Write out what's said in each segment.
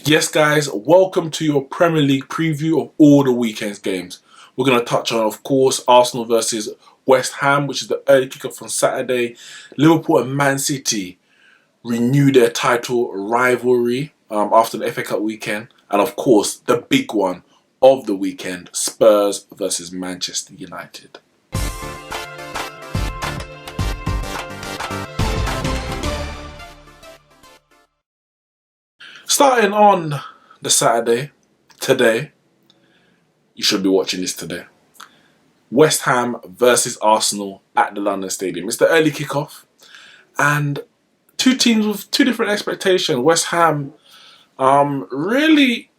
Yes, guys, welcome to your Premier League preview of all the weekend's games. We're going to touch on, of course, Arsenal versus West Ham, which is the early kickoff on Saturday. Liverpool and Man City renew their title rivalry after the FA Cup weekend. And, of course, the big one of the weekend, Spurs versus Manchester United. Starting on the Saturday, today, you should be watching this today. West Ham versus Arsenal at the London Stadium. It's the early kickoff, and two teams with two different expectations. West Ham, really,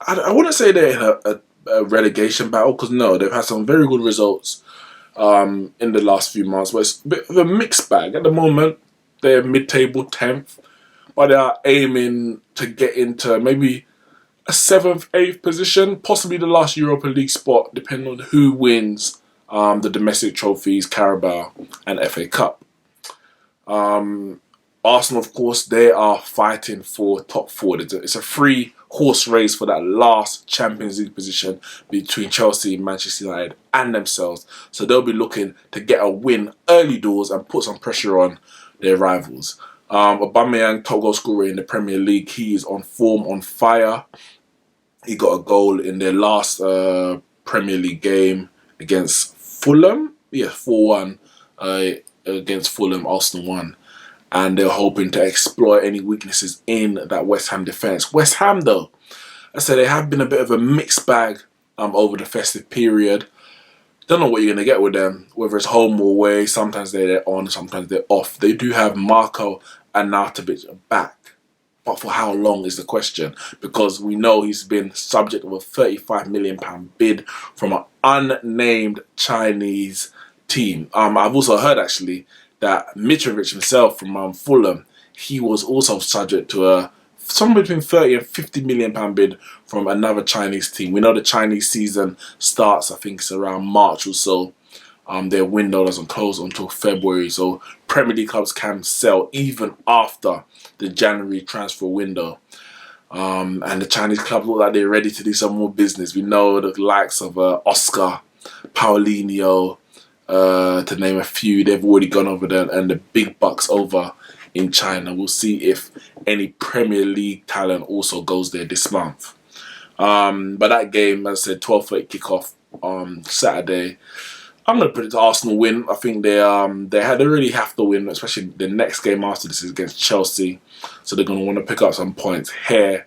I wouldn't say they're in a relegation battle, because no, they've had some very good results in the last few months, but it's a bit of a mixed bag. At the moment, they're mid-table 10th, but they are aiming to get into maybe a 7th, 8th position, possibly the last Europa League spot, depending on who wins the domestic trophies, Carabao and FA Cup. Arsenal, of course, they are fighting for top four. It's a free horse race for that last Champions League position between Chelsea, Manchester United and themselves. So they'll be looking to get a win early doors and put some pressure on their rivals. Aubameyang, top goal scorer in the Premier League, he is on form, on fire. He got a goal in their last Premier League game against Fulham. Yeah, 4-1 against Fulham. Arsenal won. And they're hoping to exploit any weaknesses in that West Ham defence. West Ham, though, I said they have been a bit of a mixed bag over the festive period. Don't know what you're going to get with them, whether it's home or away. Sometimes they're on, sometimes they're off. They do have Marco Arnautovic back. But for how long is the question? Because we know he's been subject of a £35 million bid from an unnamed Chinese team. I've also heard, actually, that Mitrovic himself from Fulham, he was also subject to a somewhere between 30 and £50 million bid from another Chinese team. We know the Chinese season starts, I think it's around March or so. Their window doesn't close until February, so Premier League clubs can sell even after the January transfer window. And the Chinese clubs look like they're ready to do some more business. We know the likes of Oscar, Paulinho, to name a few, they've already gone over there, and the big bucks over in China. We'll see if any Premier League talent also goes there this month. But that game, as I said, 12:30 kickoff on Saturday. I'm going to predict Arsenal win. I think they really have to win, especially the next game after this is against Chelsea. So they're going to want to pick up some points here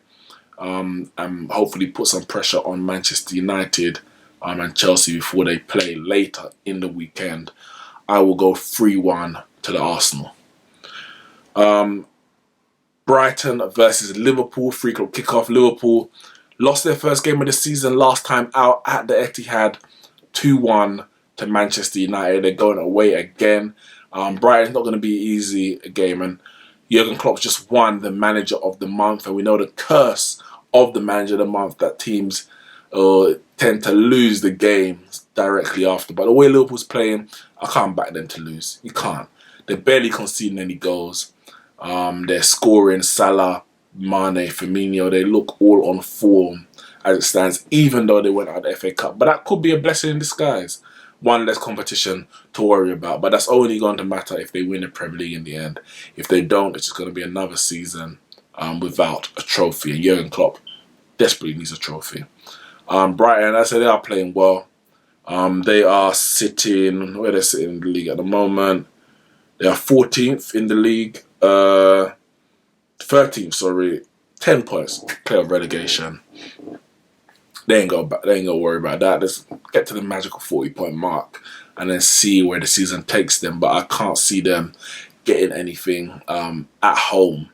and hopefully put some pressure on Manchester United and Chelsea before they play later in the weekend. I will go 3-1 to the Arsenal. Brighton versus Liverpool, 3 o'clock kickoff. Liverpool lost their first game of the season last time out at the Etihad, 2-1 to Manchester United. They're going away again. Brighton's not going to be an easy game, and Jurgen Klopp just won the Manager of the Month, and we know the curse of the Manager of the Month, that teams tend to lose the games directly after. But the way Liverpool's playing, I can't back them to lose. You can't. They're barely conceding any goals. They're scoring Salah, Mane, Firmino. They look all on form as it stands, even though they went out of the FA Cup. But that could be a blessing in disguise. One less competition to worry about. But that's only going to matter if they win the Premier League in the end. If they don't, it's just going to be another season without a trophy. And Jurgen Klopp desperately needs a trophy. Brighton, I said, they are playing well. They are sitting, where they're sitting in the league at the moment. They are 14th in the league. 13th, sorry. 10 points, clear of relegation. They ain't gonna worry about that. Let's get to the magical 40-point mark and then see where the season takes them. But I can't see them getting anything at home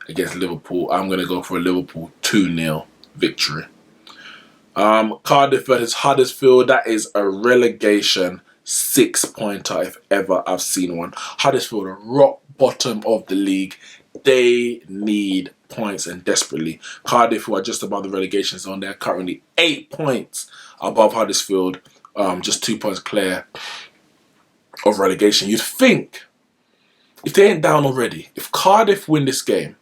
against Liverpool. I'm gonna go for a Liverpool 2-0 victory. Cardiff versus Huddersfield. That is a relegation 6-pointer if ever I've seen one. Huddersfield are rock bottom of the league. They need points, and desperately. Cardiff, who are just above the relegation zone, they're currently 8 points above Huddersfield, just 2 points clear of relegation. You'd think, if they ain't down already, if Cardiff win this game,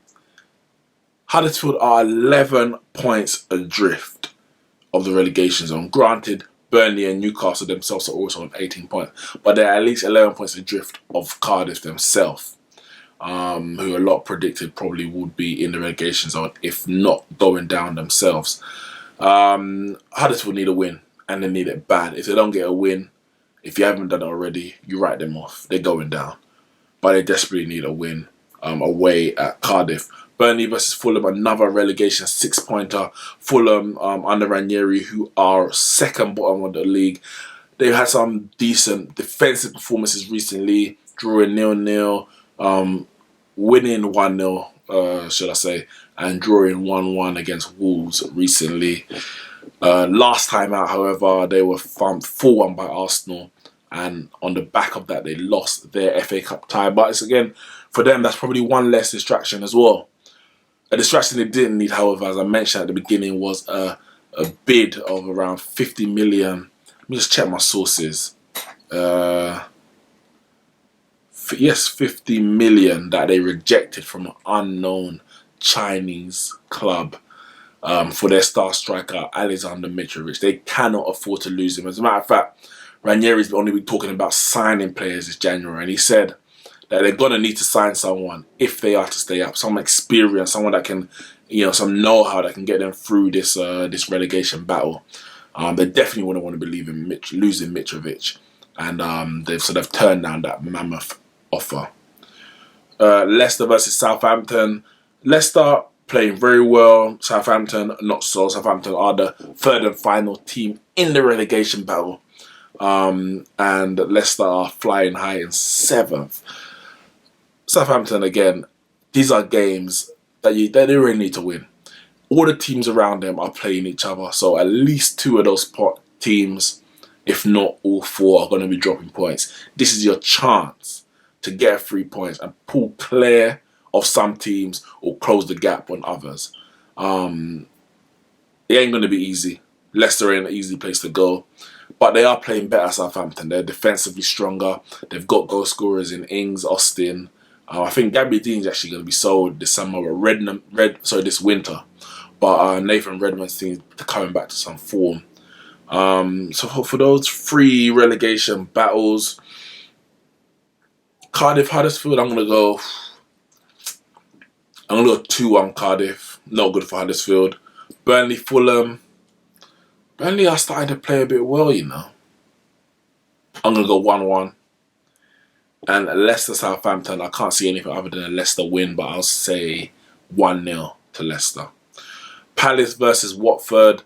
Huddersfield are 11 points adrift of the relegation zone. Granted, Burnley and Newcastle themselves are also on 18 points, but they're at least 11 points adrift of Cardiff themselves, who a lot predicted probably would be in the relegation zone, if not going down themselves. Huddersfield need a win, and they need it bad. If they don't get a win, if you haven't done it already, you write them off. They're going down. But they desperately need a win away at Cardiff. Burnley versus Fulham, another relegation 6-pointer. Fulham under Ranieri, who are second bottom of the league. They've had some decent defensive performances recently, drawing 0-0, winning 1-0, should I say, and drawing 1-1 against Wolves recently. Last time out, however, they were thumped 4-1 by Arsenal, and on the back of that, they lost their FA Cup tie. But it's, again, for them, that's probably one less distraction as well. A distraction they didn't need, however, as I mentioned at the beginning, was a bid of around 50 million. Let me just check my sources. Yes, 50 million that they rejected from an unknown Chinese club for their star striker, Alexander Mitrovic. They cannot afford to lose him. As a matter of fact, Ranieri's only been talking about signing players this January, and he said that they're going to need to sign someone if they are to stay up. Some experience, someone that can, some know-how that can get them through this this relegation battle. They definitely wouldn't want to believe in losing Mitrovic. And they've turned down that mammoth offer. Leicester versus Southampton. Leicester playing very well. Southampton, not so. Southampton are the third and final team in the relegation battle. And Leicester are flying high in 7th. Southampton, again, these are games that they really need to win. All the teams around them are playing each other, so at least 2 of those teams, if not all 4, are going to be dropping points. This is your chance to get 3 points and pull clear of some teams or close the gap on others. It ain't going to be easy. Leicester ain't an easy place to go, but they are playing better, Southampton. They're defensively stronger. They've got goal scorers in Ings, Austin. I think Gabby Dean's actually going to be sold this summer, or this winter. But Nathan Redmond's team coming back to some form. So for those 3 relegation battles, Cardiff, Huddersfield, I'm going to go 2-1 Cardiff. Not good for Huddersfield. Burnley, Fulham. Burnley are starting to play a bit well, I'm going to go 1-1. And Leicester, Southampton, I can't see anything other than a Leicester win, but I'll say 1-0 to Leicester. Palace versus Watford.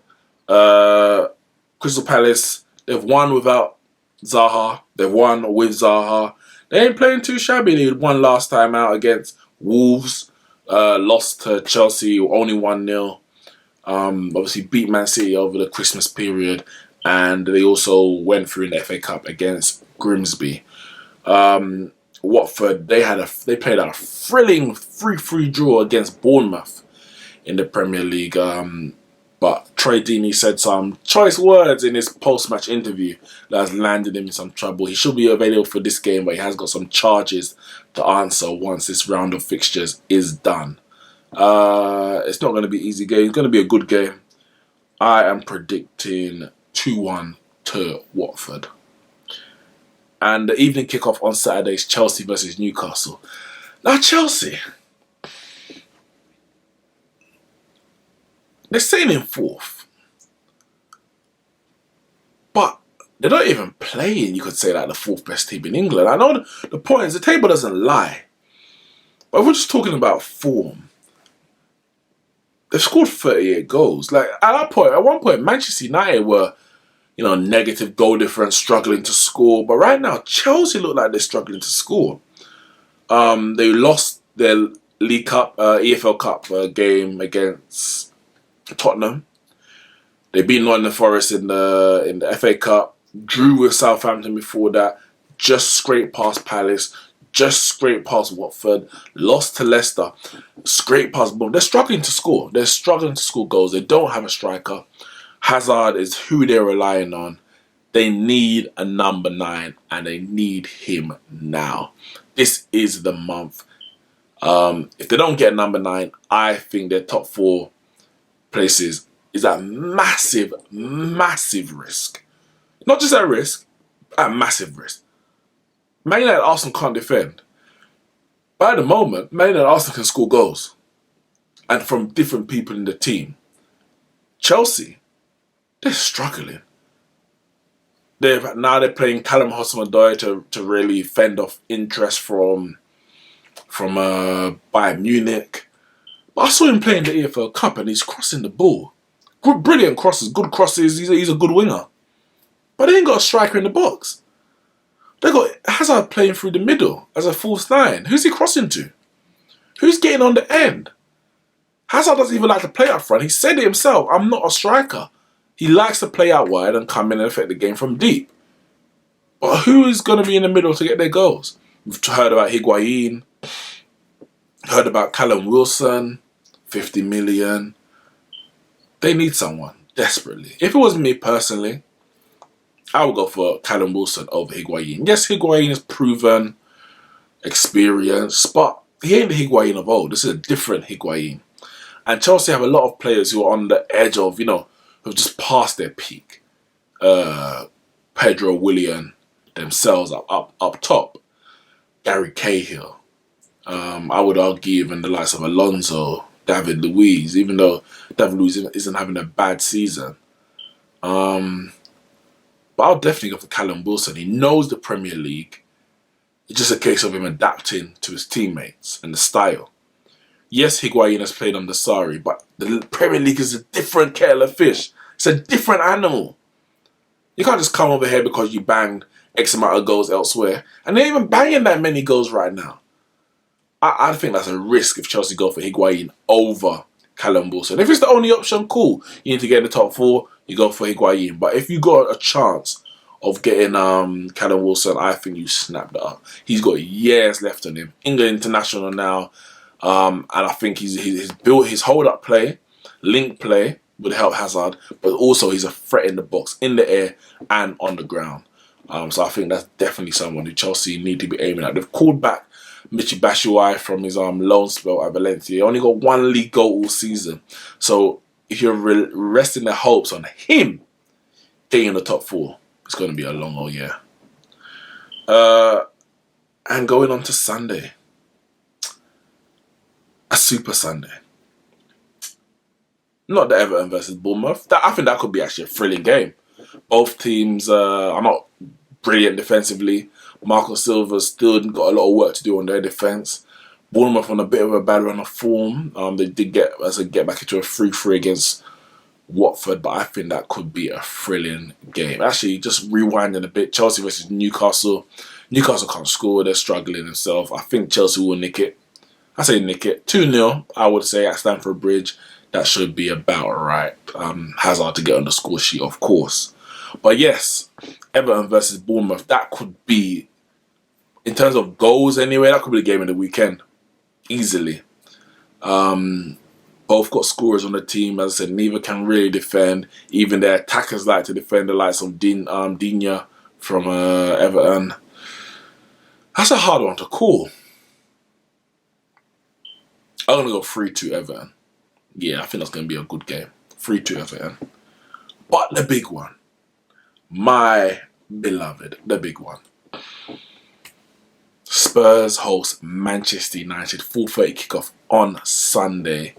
Crystal Palace, they've won without Zaha. They've won with Zaha. They ain't playing too shabby. They won last time out against Wolves. Lost to Chelsea, only 1-0. Obviously beat Man City over the Christmas period. And they also went through in the FA Cup against Grimsby. Watford, they played a thrilling 3-3 draw against Bournemouth in the Premier League. But Troy Deeney said some choice words in his post-match interview that has landed him in some trouble. He should be available for this game, but he has got some charges to answer once this round of fixtures is done. It's not going to be an easy game. It's going to be a good game. I am predicting 2-1 to Watford. And the evening kickoff on Saturday is Chelsea versus Newcastle. Now, Chelsea, they're sitting in 4th. But they're not even playing, you could say, like the 4th best team in England. I know the point is the table doesn't lie. But if we're just talking about form, they've scored 38 goals. Like, at one point, Manchester United were, negative goal difference, struggling to score. But right now, Chelsea look like they're struggling to score. They lost their League Cup, EFL Cup game against Tottenham. They beat Nottingham Forest in the FA Cup. Drew with Southampton before that. Just scraped past Palace. Just scraped past Watford. Lost to Leicester. Scraped past Bournemouth. They're struggling to score. They're struggling to score goals. They don't have a striker. Hazard is who they're relying on. They need a number 9, and they need him now. This is the month. If they don't get number 9, I think their top 4 places is at massive, massive risk. Not just at risk, at massive risk. Man United and Arsenal can't defend. But at the moment, Man United and Arsenal can score goals. And from different people in the team. Chelsea, they're struggling. Now they're playing Callum Hudson-Odoi to really fend off interest from Bayern Munich. But I saw him playing the EFL Cup and he's crossing the ball. Good, brilliant crosses, good crosses. He's a good winger. But they ain't got a striker in the box. They got Hazard playing through the middle as a false 9. Who's he crossing to? Who's getting on the end? Hazard doesn't even like to play up front. He said it himself, I'm not a striker. He likes to play out wide and come in and affect the game from deep. But who is going to be in the middle to get their goals? We've heard about Higuain, heard about Callum Wilson, 50 million. They need someone, desperately. If it was me personally, I would go for Callum Wilson over Higuain. Yes, Higuain is proven, experienced, but he ain't the Higuain of old. This is a different Higuain. And Chelsea have a lot of players who are on the edge of, who've just passed their peak. Pedro, Willian, themselves up top. Gary Cahill. I would argue even the likes of Alonso, David Luiz, even though David Luiz isn't having a bad season. But I'll definitely go for Callum Wilson. He knows the Premier League. It's just a case of him adapting to his teammates and the style. Yes, Higuain has played under Sarri, but the Premier League is a different kettle of fish. It's a different animal. You can't just come over here because you banged X amount of goals elsewhere. And they're even banging that many goals right now. I think that's a risk if Chelsea go for Higuain over Callum Wilson. If it's the only option, cool. You need to get in the top 4, you go for Higuain. But if you got a chance of getting Callum Wilson, I think you snap that up. He's got years left on him. England international now. And I think he's built his hold-up play, link play would help Hazard, but also he's a threat in the box, in the air and on the ground. So I think that's definitely someone who Chelsea need to be aiming at. They've called back Michy Batshuayi from his loan spell at Valencia. He only got 1 league goal all season. So if you're resting their hopes on him getting in the top 4, it's going to be a long old year. And going on to Sunday. A super Sunday. Not the Everton versus Bournemouth. I think that could be actually a thrilling game. Both teams are not brilliant defensively. Marco Silva's still got a lot of work to do on their defence. Bournemouth on a bit of a bad run of form. They did get back into a 3-3 against Watford, but I think that could be a thrilling game. Actually, just rewinding a bit, Chelsea versus Newcastle. Newcastle can't score. They're struggling themselves. I think Chelsea will nick it. I say nick it. 2-0, I would say, at Stamford Bridge. That should be about right. Hazard to get on the score sheet, of course. But yes, Everton versus Bournemouth, that could be, in terms of goals anyway, that could be the game of the weekend. Easily. Both got scorers on the team. As I said, neither can really defend. Even their attackers like to defend, the likes of Digne from Everton. That's a hard one to call. I'm going to go 3-2 Everton. Yeah, I think that's going to be a good game. 3-2 Everton. But the big one. My beloved, the big one. Spurs host Manchester United. 4:30 kickoff on Sunday.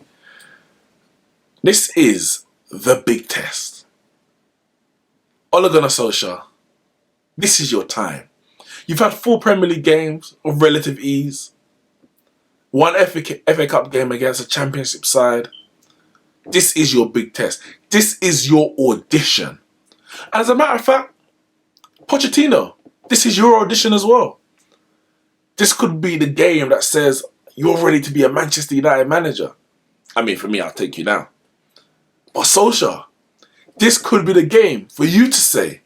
This is the big test. Ole Gunnar Solskjaer, this is your time. You've had 4 Premier League games of relative ease. 1 FA Cup game against a Championship side. This is your big test. This is your audition. And as a matter of fact, Pochettino, this is your audition as well. This could be the game that says you're ready to be a Manchester United manager. I mean, for me, I'll take you now. But Solskjaer, this could be the game for you to say,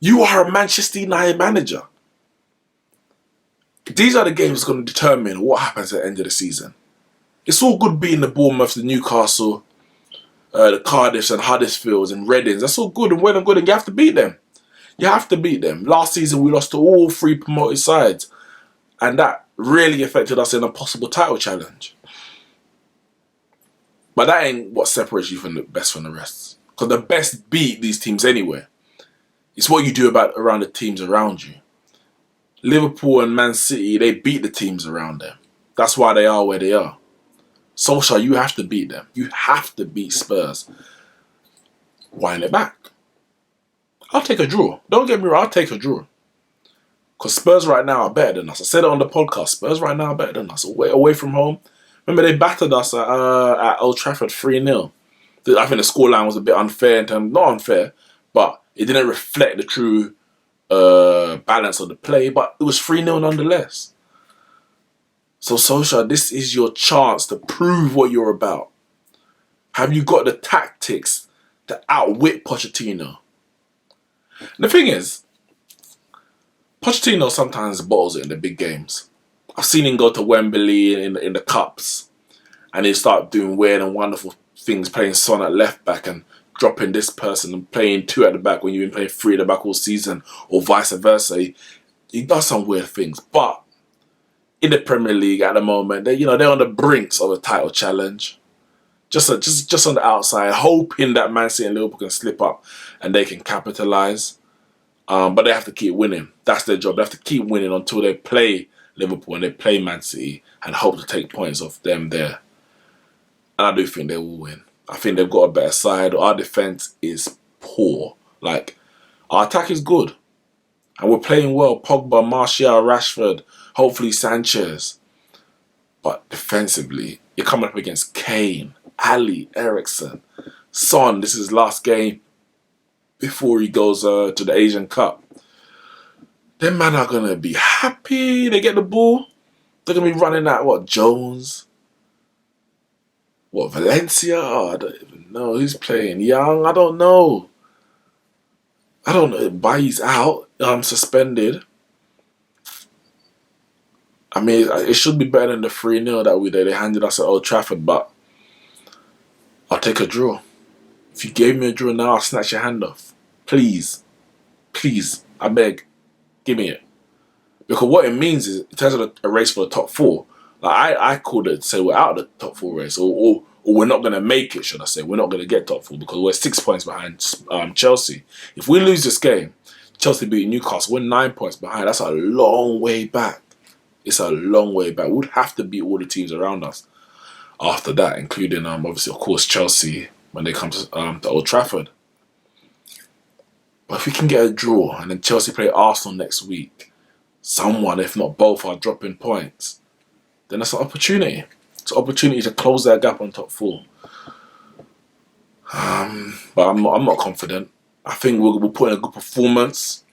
you are a Manchester United manager. These are the games that's going to determine what happens at the end of the season. It's all good being the Bournemouth, the Newcastle, the Cardiffs and Huddersfields and Readings. That's all good and well and good, and you have to beat them. You have to beat them. Last season we lost to all 3 promoted sides, and that really affected us in a possible title challenge. But that ain't what separates you from the best from the rest. Because the best beat these teams anyway. It's what you do around the teams around you. Liverpool and Man City, they beat the teams around them. That's why they are where they are. Solskjaer, you have to beat them. You have to beat Spurs. Wind it back. I'll take a draw. Don't get me wrong, I'll take a draw. Because Spurs right now are better than us. I said it on the podcast. Spurs right now are better than us. Away from home. Remember, they battered us at Old Trafford 3-0. I think the scoreline was a bit unfair in terms, not unfair, but it didn't reflect the true balance of the play, but it was 3-0 nonetheless. So Solskjaer, this is your chance to prove what you're about. Have you got the tactics to outwit Pochettino? And the thing is, Pochettino sometimes bottles it in the big games. I've seen him go to Wembley in the cups, and he start doing weird and wonderful things, playing Son at left back and dropping this person and playing 2 at the back when you've been playing 3 at the back all season, or vice versa. He does some weird things, but in the Premier League at the moment, they're on the brinks of a title challenge, just on the outside, hoping that Man City and Liverpool can slip up and they can capitalise. But they have to keep winning. That's their job. They have to keep winning until they play Liverpool and they play Man City and hope to take points off them there. And I do think they will win. I think they've got a better side. Our defence is poor. Like, our attack is good. And we're playing well. Pogba, Martial, Rashford, hopefully Sanchez. But defensively, you're coming up against Kane, Ali, Eriksen, Son. This is his last game before he goes to the Asian Cup. Them men are going to be happy. They get the ball. They're going to be running at, Jones? Valencia? Oh, I don't even know. Who's playing? Young? I don't know. Bailly's out. Suspended. I mean, it should be better than the 3-0 that they handed us at Old Trafford, but I'll take a draw. If you gave me a draw now, I'll snatch your hand off. Please. Please. I beg. Give me it. Because what it means is, in terms of a race for the top 4, like I called it, say we're out of the top 4 race, or we're not going to make it, should I say. We're not going to get top 4 because we're 6 points behind Chelsea. If we lose this game, Chelsea beat Newcastle, we're 9 points behind. That's a long way back. It's a long way back. We'd have to beat all the teams around us after that, including, obviously, of course, Chelsea when they come to Old Trafford. But if we can get a draw and then Chelsea play Arsenal next week, someone, if not both, are dropping points, then that's an opportunity. It's an opportunity to close that gap on top 4. But I'm not confident. I think we'll put in a good performance.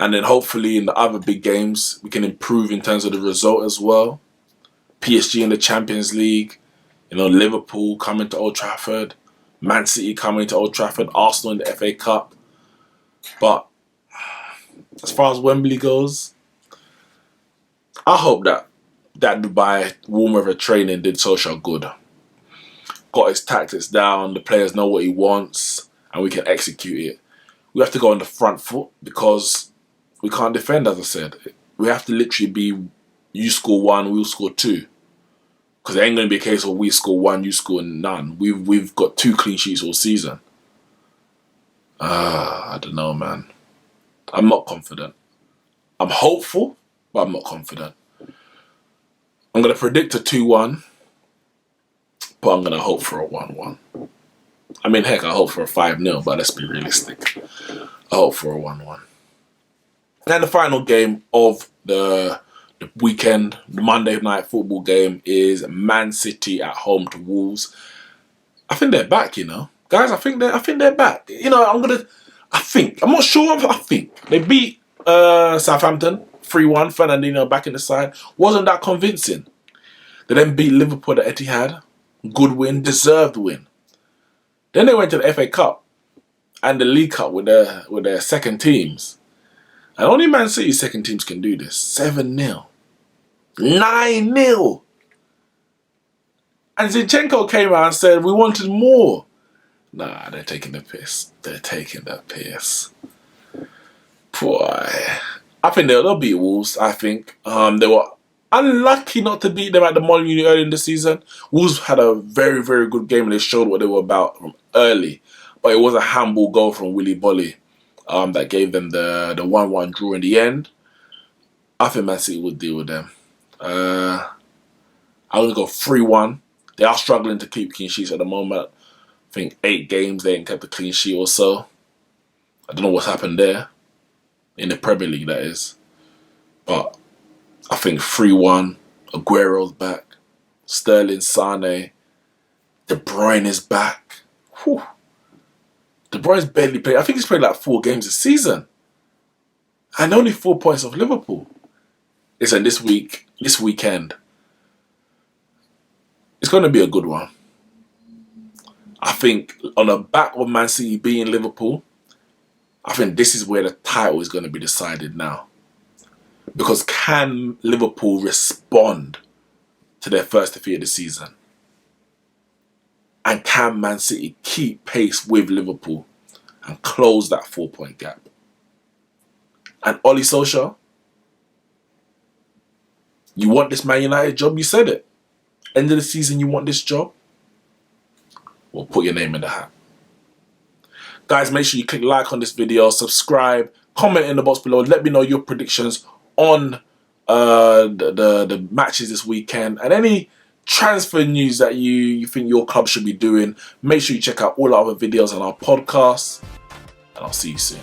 And then hopefully in the other big games, we can improve in terms of the result as well. PSG in the Champions League, Liverpool coming to Old Trafford, Man City coming to Old Trafford, Arsenal in the FA Cup. But as far as Wembley goes, I hope that Dubai warm weather training did Solskjaer good. Got his tactics down, the players know what he wants, and we can execute it. We have to go on the front foot because we can't defend, as I said. We have to literally be, you score 1, we'll score 2. Because it ain't going to be a case of we score 1, you score none. We've got 2 clean sheets all season. I don't know, man. I'm not confident. I'm hopeful, but I'm not confident. I'm going to predict a 2-1, but I'm going to hope for a 1-1. I mean, heck, I hope for a 5-0, but let's be realistic. I hope for a 1-1. And the final game of the weekend, the Monday night football game, is Man City at home to Wolves. I think they're back, guys. I think they're back. I'm not sure. I think they beat Southampton 3-1. Fernandinho back in the side. Wasn't that convincing? They then beat Liverpool at Etihad. Good win, deserved win. Then they went to the FA Cup and the League Cup with their second teams. And only Man City's second teams can do this. 7-0. 9-0. And Zinchenko came out and said, we wanted more. Nah, they're taking the piss. They're taking the piss. Boy. I think they'll beat Wolves. I think they were unlucky not to beat them at the Molineux early in the season. Wolves had a very, very good game and they showed what they were about from early. But it was a handball goal from Willy Bolly that gave them the 1-1 draw in the end. I think Man City would deal with them. I'm going to go 3-1. They are struggling to keep clean sheets at the moment. I think 8 games they ain't kept a clean sheet or so. I don't know what's happened there. In the Premier League, that is. But I think 3-1. Aguero's back. Sterling, Sane. De Bruyne is back. Whew. De Bruyne's barely played. I think he's played like 4 games this season. And only 4 points off Liverpool. Listen, this weekend, it's going to be a good one. I think on the back of Man City beating Liverpool, I think this is where the title is going to be decided now. Because can Liverpool respond to their first defeat of the season? And can Man City keep pace with Liverpool and close that 4-point gap? And Ollie Solskjaer, you want this Man United job? You said it. End of the season, you want this job? Well, put your name in the hat. Guys, make sure you click like on this video, subscribe, comment in the box below. Let me know your predictions on the matches this weekend and any transfer news that you think your club should be doing. Make sure you check out all our other videos on our podcast, and I'll see you soon.